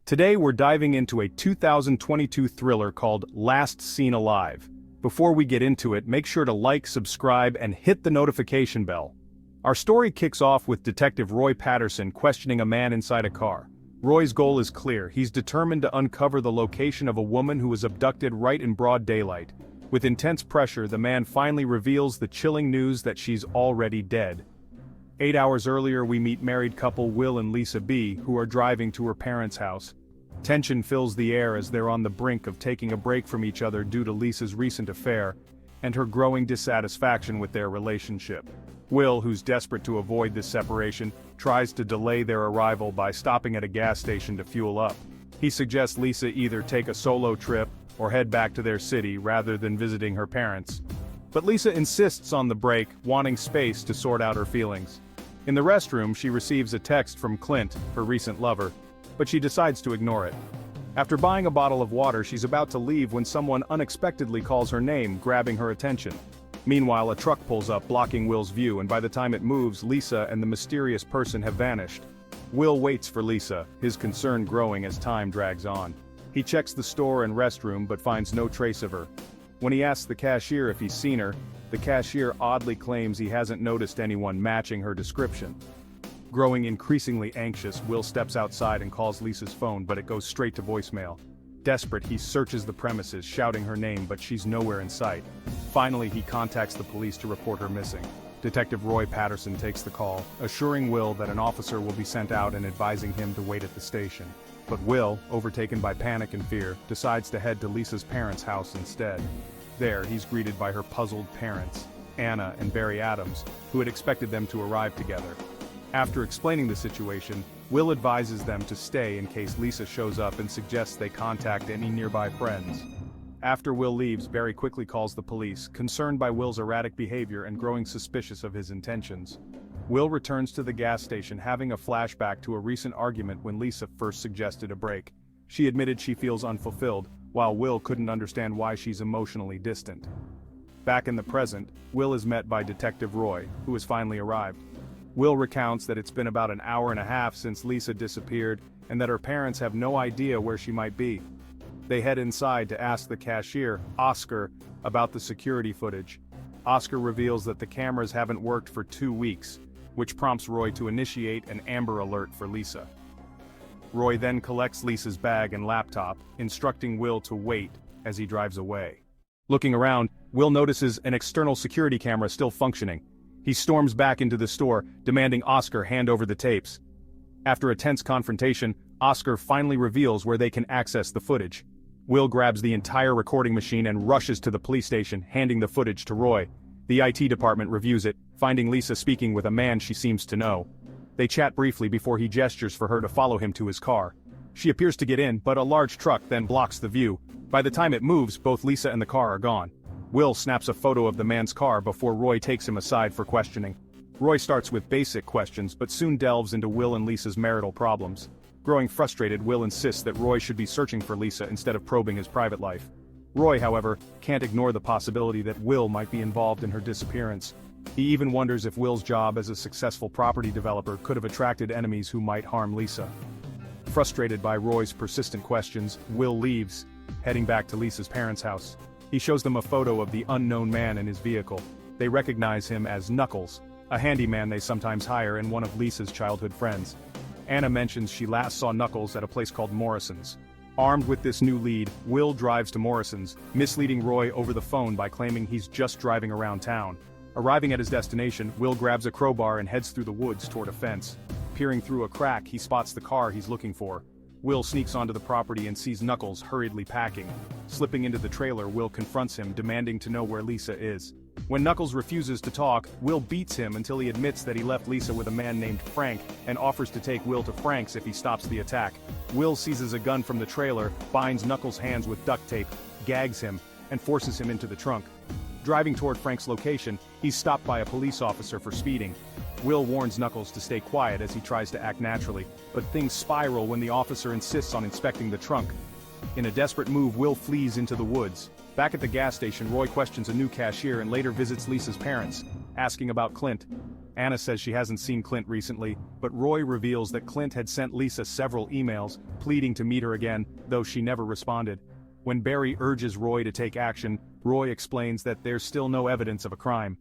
Today we're diving into a 2022 thriller called Last Seen Alive. Before we get into it, make sure to like, subscribe, and hit the notification bell. Our story kicks off with Detective Roy Patterson questioning a man inside a car. Roy's goal is clear. He's determined to uncover the location of a woman who was abducted right in broad daylight. With intense pressure, the man finally reveals the chilling news that she's already dead. 8 hours earlier, we meet married couple Will and Lisa B., who are driving to her parents' house. Tension fills the air as they're on the brink of taking a break from each other due to Lisa's recent affair and her growing dissatisfaction with their relationship. Will, who's desperate to avoid this separation, tries to delay their arrival by stopping at a gas station to fuel up. He suggests Lisa either take a solo trip or head back to their city rather than visiting her parents. But Lisa insists on the break, wanting space to sort out her feelings. In the restroom, she receives a text from Clint, her recent lover, but she decides to ignore it. After buying a bottle of water, she's about to leave when someone unexpectedly calls her name, grabbing her attention. Meanwhile, a truck pulls up, blocking Will's view, and by the time it moves, Lisa and the mysterious person have vanished. Will waits for Lisa, his concern growing as time drags on. He checks the store and restroom but finds no trace of her. When he asks the cashier if he's seen her, the cashier oddly claims he hasn't noticed anyone matching her description. Growing increasingly anxious, Will steps outside and calls Lisa's phone, but it goes straight to voicemail. Desperate, he searches the premises, shouting her name, but she's nowhere in sight. Finally, he contacts the police to report her missing. Detective Roy Patterson takes the call, assuring Will that an officer will be sent out and advising him to wait at the station. But Will, overtaken by panic and fear, decides to head to Lisa's parents' house instead. There, he's greeted by her puzzled parents, Anna and Barry Adams, who had expected them to arrive together. After explaining the situation, Will advises them to stay in case Lisa shows up and suggests they contact any nearby friends. After Will leaves, Barry quickly calls the police, concerned by Will's erratic behavior and growing suspicious of his intentions. Will returns to the gas station, having a flashback to a recent argument when Lisa first suggested a break. She admitted she feels unfulfilled, while Will couldn't understand why she's emotionally distant. Back in the present, Will is met by Detective Roy, who has finally arrived. Will recounts that it's been about an hour and a half since Lisa disappeared, and that her parents have no idea where she might be. They head inside to ask the cashier, Oscar, about the security footage. Oscar reveals that the cameras haven't worked for 2 weeks, which prompts Roy to initiate an Amber Alert for Lisa. Roy then collects Lisa's bag and laptop, instructing Will to wait as he drives away. Looking around, Will notices an external security camera still functioning. He storms back into the store, demanding Oscar hand over the tapes. After a tense confrontation, Oscar finally reveals where they can access the footage. Will grabs the entire recording machine and rushes to the police station, handing the footage to Roy. The IT department reviews it, finding Lisa speaking with a man she seems to know. They chat briefly before he gestures for her to follow him to his car. She appears to get in, but a large truck then blocks the view. By the time it moves, both Lisa and the car are gone. Will snaps a photo of the man's car before Roy takes him aside for questioning. Roy starts with basic questions but soon delves into Will and Lisa's marital problems. Growing frustrated, Will insists that Roy should be searching for Lisa instead of probing his private life. Roy, however, can't ignore the possibility that Will might be involved in her disappearance. He even wonders if Will's job as a successful property developer could have attracted enemies who might harm Lisa. Frustrated by Roy's persistent questions, Will leaves, heading back to Lisa's parents' house. He shows them a photo of the unknown man in his vehicle. They recognize him as Knuckles, a handyman they sometimes hire and one of Lisa's childhood friends. Anna mentions she last saw Knuckles at a place called Morrison's. Armed with this new lead, Will drives to Morrison's, misleading Roy over the phone by claiming he's just driving around town. Arriving at his destination, Will grabs a crowbar and heads through the woods toward a fence. Peering through a crack, he spots the car he's looking for. Will sneaks onto the property and sees Knuckles hurriedly packing. Slipping into the trailer, Will confronts him, demanding to know where Lisa is. When Knuckles refuses to talk, Will beats him until he admits that he left Lisa with a man named Frank and offers to take Will to Frank's if he stops the attack. Will seizes a gun from the trailer, binds Knuckles' hands with duct tape, gags him, and forces him into the trunk. Driving toward Frank's location, he's stopped by a police officer for speeding. Will warns Knuckles to stay quiet as he tries to act naturally, but things spiral when the officer insists on inspecting the trunk. In a desperate move, Will flees into the woods. Back at the gas station, Roy questions a new cashier and later visits Lisa's parents, asking about Clint. Anna says she hasn't seen Clint recently, but Roy reveals that Clint had sent Lisa several emails, pleading to meet her again, though she never responded. When Barry urges Roy to take action, Roy explains that there's still no evidence of a crime.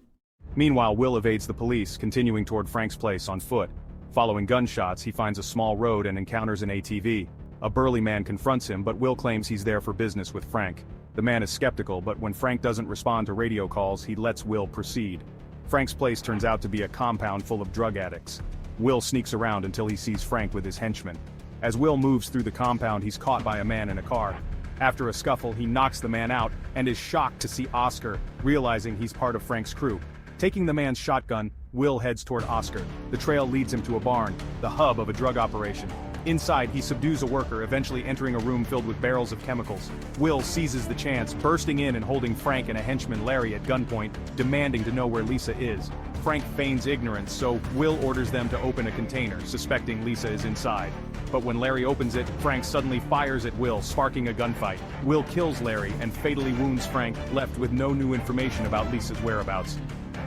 Meanwhile, Will evades the police, continuing toward Frank's place on foot. Following gunshots, he finds a small road and encounters an ATV. A burly man confronts him, but Will claims he's there for business with Frank. The man is skeptical, but when Frank doesn't respond to radio calls, he lets Will proceed. Frank's place turns out to be a compound full of drug addicts. Will sneaks around until he sees Frank with his henchmen. As Will moves through the compound, he's caught by a man in a car. After a scuffle, he knocks the man out and is shocked to see Oscar, realizing he's part of Frank's crew. Taking the man's shotgun, Will heads toward Oscar. The trail leads him to a barn, the hub of a drug operation. Inside, he subdues a worker, eventually entering a room filled with barrels of chemicals. Will seizes the chance, bursting in and holding Frank and a henchman Larry at gunpoint, demanding to know where Lisa is. Frank feigns ignorance, so Will orders them to open a container, suspecting Lisa is inside. But when Larry opens it, Frank suddenly fires at Will, sparking a gunfight. Will kills Larry and fatally wounds Frank, left with no new information about Lisa's whereabouts.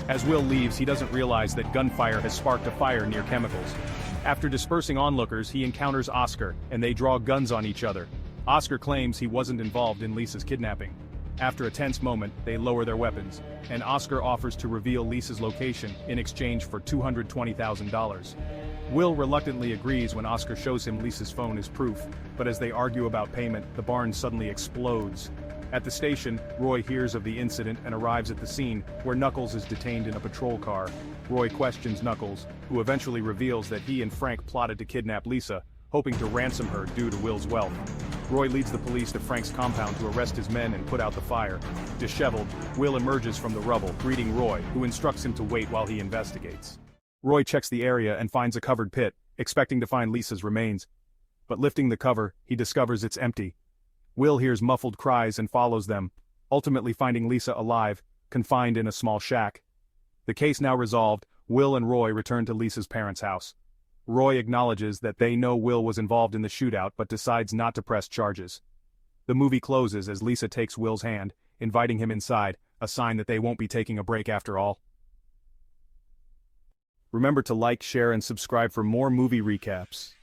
As Will leaves, he doesn't realize that gunfire has sparked a fire near chemicals. After dispersing onlookers, he encounters Oscar, and they draw guns on each other. Oscar claims he wasn't involved in Lisa's kidnapping. After a tense moment, they lower their weapons, and Oscar offers to reveal Lisa's location in exchange for $220,000. Will reluctantly agrees when Oscar shows him Lisa's phone as proof, but as they argue about payment, the barn suddenly explodes. At the station, Roy hears of the incident and arrives at the scene, where Knuckles is detained in a patrol car. Roy questions Knuckles, who eventually reveals that he and Frank plotted to kidnap Lisa, hoping to ransom her due to Will's wealth. Roy leads the police to Frank's compound to arrest his men and put out the fire. Disheveled, Will emerges from the rubble, greeting Roy, who instructs him to wait while he investigates. Roy checks the area and finds a covered pit, expecting to find Lisa's remains. But lifting the cover, he discovers it's empty. Will hears muffled cries and follows them, ultimately finding Lisa alive, confined in a small shack. The case now resolved, Will and Roy return to Lisa's parents' house. Roy acknowledges that they know Will was involved in the shootout but decides not to press charges. The movie closes as Lisa takes Will's hand, inviting him inside, a sign that they won't be taking a break after all. Remember to like, share, and subscribe for more movie recaps.